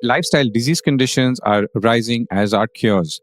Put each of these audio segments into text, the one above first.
lifestyle disease conditions are rising as our cures.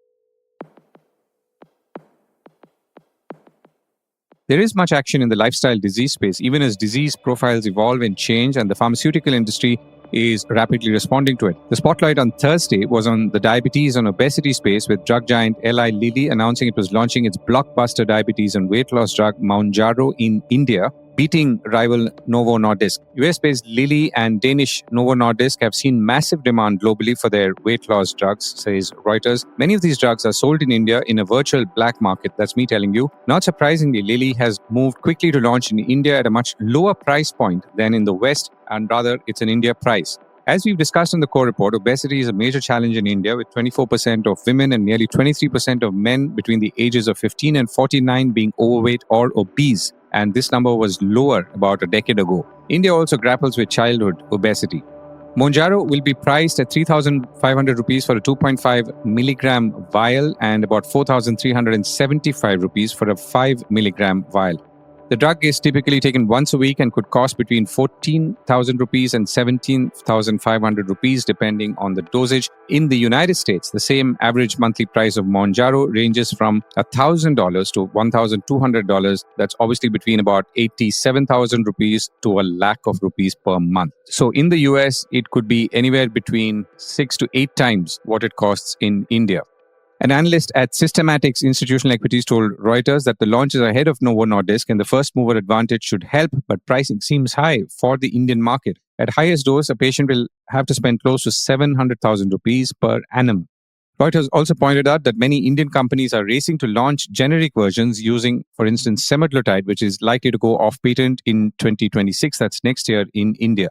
There is much action in the lifestyle disease space, even as disease profiles evolve and change, and the pharmaceutical industry is rapidly responding to it. The spotlight on Thursday was on the diabetes and obesity space, with drug giant Eli Lilly announcing it was launching its blockbuster diabetes and weight loss drug Mounjaro in India, beating rival Novo Nordisk. US-based Lilly and Danish Novo Nordisk have seen massive demand globally for their weight loss drugs, says Reuters. Many of these drugs are sold in India in a virtual black market. That's me telling you. Not surprisingly, Lilly has moved quickly to launch in India at a much lower price point than in the West, and rather, it's an India price. As we've discussed in the core report, obesity is a major challenge in India, with 24% of women and nearly 23% of men between the ages of 15 and 49 being overweight or obese. And this number was lower about a decade ago. India also grapples with childhood obesity. Mounjaro will be priced at 3,500 rupees for a 2.5 milligram vial and about 4,375 rupees for a 5 milligram vial. The drug is typically taken once a week and could cost between 14,000 rupees and 17,500 rupees depending on the dosage. In the United States, the same average monthly price of Mounjaro ranges from $1,000 to $1,200. That's obviously between about 87,000 rupees to a lakh of rupees per month. So in the US, it could be anywhere between 6 to 8 times what it costs in India. An analyst at Systematics Institutional Equities told Reuters that the launch is ahead of Novo Nordisk and the first mover advantage should help, but pricing seems high for the Indian market. At highest dose, a patient will have to spend close to 700,000 rupees per annum. Reuters also pointed out that many Indian companies are racing to launch generic versions using, for instance, semaglutide, which is likely to go off patent in 2026. That's next year in India.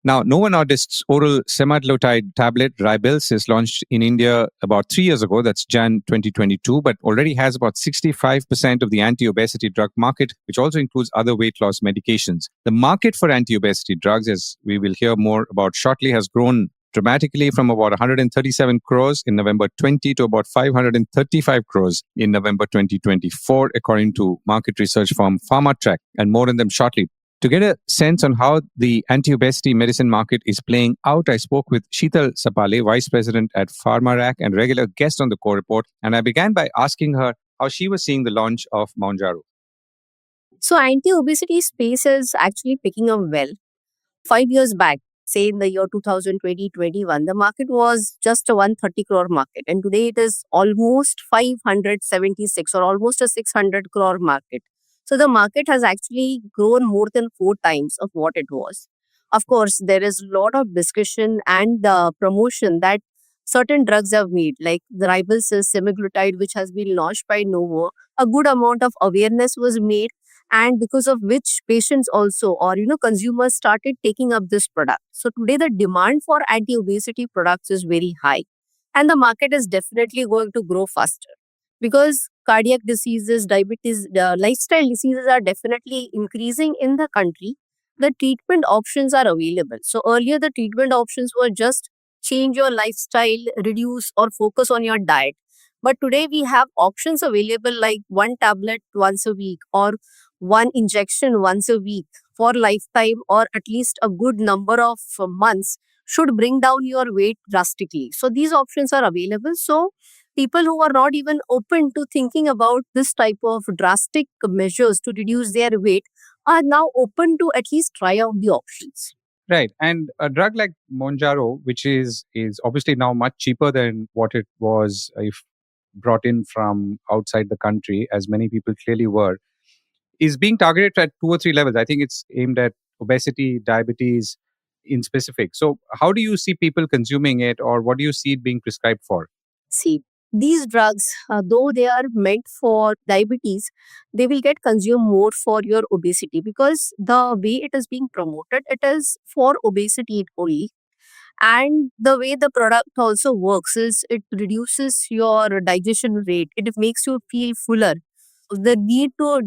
Now, Novo Nordisk's oral semaglutide tablet Rybelsus launched in India about 3 years ago. That's Jan 2022, but already has about 65% of the anti-obesity drug market, which also includes other weight loss medications. The market for anti-obesity drugs, as we will hear more about shortly, has grown dramatically from about 137 crores in November 20 to about 535 crores in November 2024, according to market research firm Pharmatrac, and more on them shortly. To get a sense on how the anti-obesity medicine market is playing out, I spoke with Sheetal Sapale, Vice President at Pharmatrac and regular guest on the core report, and I began by asking her how she was seeing the launch of Mounjaro. So anti-obesity space is actually picking up well. 5 years back, say in the year 2020-21, the market was just a 130 crore market, and today it is almost 576 or almost a 600 crore market. So the market has actually grown more than 4 times of what it was. Of course, there is a lot of discussion and promotion that certain drugs have made, like the Rybelsus semaglutide, which has been launched by Novo. A good amount of awareness was made, and because of which patients also or consumers started taking up this product. So today the demand for anti-obesity products is very high, and the market is definitely going to grow faster because cardiac diseases, diabetes, lifestyle diseases are definitely increasing in the country. The treatment options are available. So earlier the treatment options were just change your lifestyle, reduce or focus on your diet. But today we have options available like one tablet once a week or one injection once a week for lifetime or at least a good number of months should bring down your weight drastically. So these options are available. So people who are not even open to thinking about this type of drastic measures to reduce their weight are now open to at least try out the options. Right. And a drug like Mounjaro, which is obviously now much cheaper than what it was if brought in from outside the country, as many people clearly were, is being targeted at 2 or 3 levels. I think it's aimed at obesity, diabetes in specific. So how do you see people consuming it, or what do you see it being prescribed for? See, these drugs, though they are meant for diabetes, they will get consumed more for your obesity because the way it is being promoted, it is for obesity only. And the way the product also works is it reduces your digestion rate. It makes you feel fuller. The need to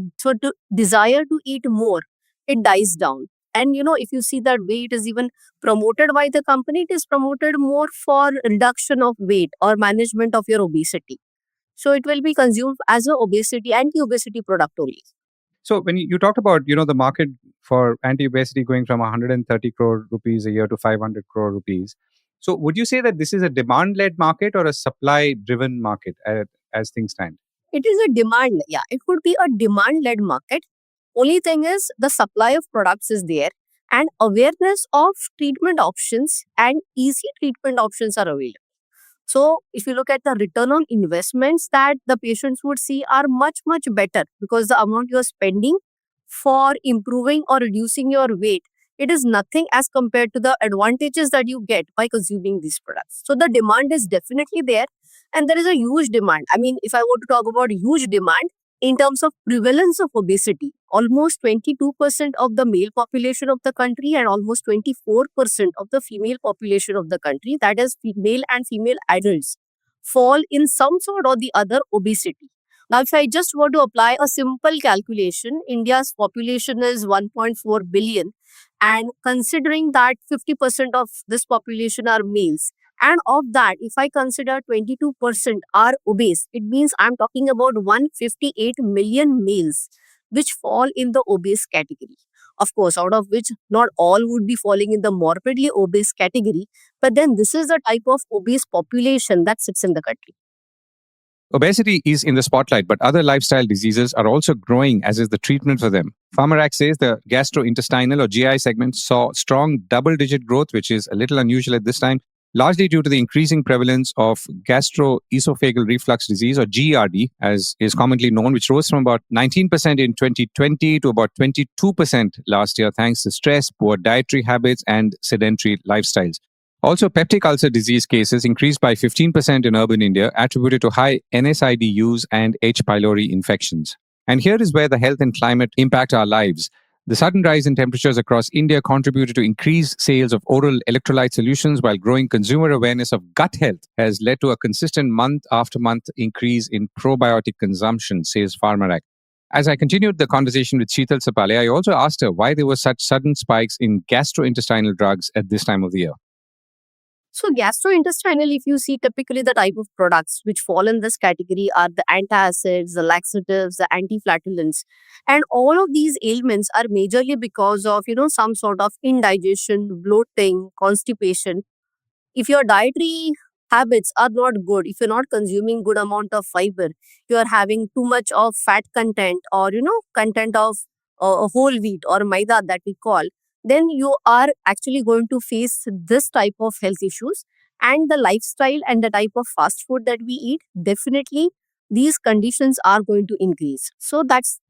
desire to eat more, it dies down. And if you see that way it is even promoted by the company, it is promoted more for reduction of weight or management of your obesity. So it will be consumed as a obesity, anti-obesity product only. So when you talked about, the market for anti-obesity going from 130 crore rupees a year to 500 crore rupees, So would you say that this is a demand-led market or a supply-driven market as things stand? It is a demand. Yeah, it could be a demand-led market. Only thing is the supply of products is there and awareness of treatment options and easy treatment options are available. So, if you look at the return on investments that the patients would see are much, much better because the amount you're spending for improving or reducing your weight, it is nothing as compared to the advantages that you get by consuming these products. So, the demand is definitely there and there is a huge demand. I mean, if I were to talk about huge demand in terms of prevalence of obesity, almost 22% of the male population of the country and almost 24% of the female population of the country, that is male and female adults, fall in some sort or the other obesity. Now, if I just were to apply a simple calculation, India's population is 1.4 billion. And considering that 50% of this population are males, and of that, if I consider 22% are obese, it means I'm talking about 158 million males which fall in the obese category. Of course, out of which not all would be falling in the morbidly obese category, but then this is the type of obese population that sits in the country. Obesity is in the spotlight, but other lifestyle diseases are also growing, as is the treatment for them. Pharmatrac says the gastrointestinal or GI segment saw strong double-digit growth, which is a little unusual at this time, largely due to the increasing prevalence of gastroesophageal reflux disease, or GERD, as is commonly known, which rose from about 19% in 2020 to about 22% last year, thanks to stress, poor dietary habits, and sedentary lifestyles. Also, peptic ulcer disease cases increased by 15% in urban India, attributed to high NSAID use and H. pylori infections. And here is where the health and climate impact our lives. The sudden rise in temperatures across India contributed to increased sales of oral electrolyte solutions, while growing consumer awareness of gut health has led to a consistent month-after-month increase in probiotic consumption, says Pharmatrac. As I continued the conversation with Sheetal Sapale, I also asked her why there were such sudden spikes in gastrointestinal drugs at this time of the year. So, gastrointestinal, if you see typically the type of products which fall in this category are the antacids, the laxatives, the antiflatulents. And all of these ailments are majorly because of, some sort of indigestion, bloating, constipation. If your dietary habits are not good, if you're not consuming good amount of fiber, you are having too much of fat content or, content of whole wheat or maida that we call, then you are actually going to face this type of health issues. And the lifestyle and the type of fast food that we eat, definitely these conditions are going to increase. So that's,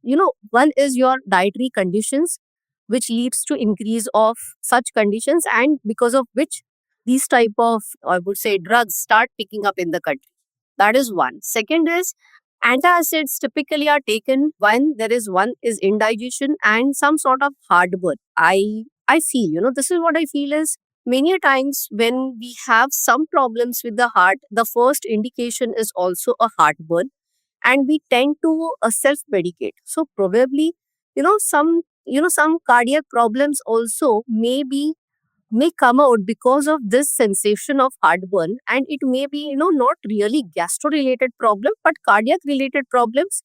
one is your dietary conditions, which leads to increase of such conditions and because of which these type of, I would say, drugs start picking up in the country. That is one. Second is antacids typically are taken when there is one is indigestion and some sort of heartburn. I feel, this is what I feel is many a times when we have some problems with the heart, the first indication is also a heartburn and we tend to self-medicate. So probably, some cardiac problems also may come out because of this sensation of heartburn and it may be not really gastro related problem but cardiac related problems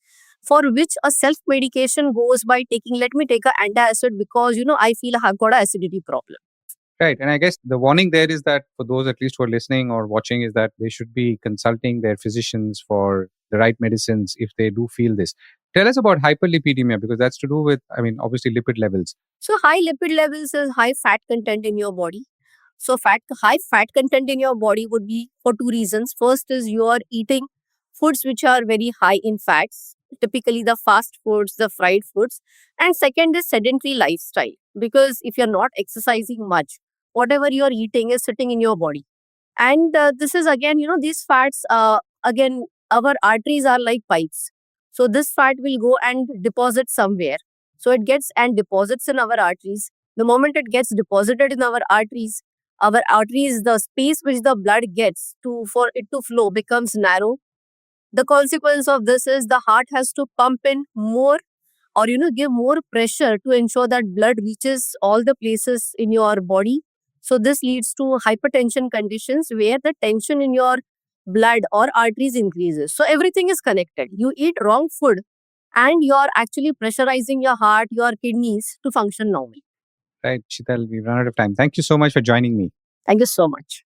for which a self medication goes by taking, let me take an antacid because I feel I've got an acidity problem. Right. And I guess the warning there is that for those at least who are listening or watching is that they should be consulting their physicians for the right medicines if they do feel this. Tell us about hyperlipidemia because that's to do with, obviously lipid levels. So high lipid levels is high fat content in your body. So high fat content in your body would be for two reasons. First is you are eating foods which are very high in fats, typically the fast foods, the fried foods. And second is sedentary lifestyle because if you're not exercising much, whatever you're eating is sitting in your body. And this is again, these fats, again, our arteries are like pipes. So this fat will go and deposit somewhere. So it gets and deposits in our arteries. The moment it gets deposited in our arteries, the space which the blood gets for it to flow becomes narrow. The consequence of this is the heart has to pump in more or give more pressure to ensure that blood reaches all the places in your body. So this leads to hypertension conditions where the tension in your blood or arteries increases. So everything is connected. You eat wrong food and you're actually pressurizing your heart, your kidneys to function normally. Right, Sheetal, we've run out of time. Thank you so much for joining me. Thank you so much.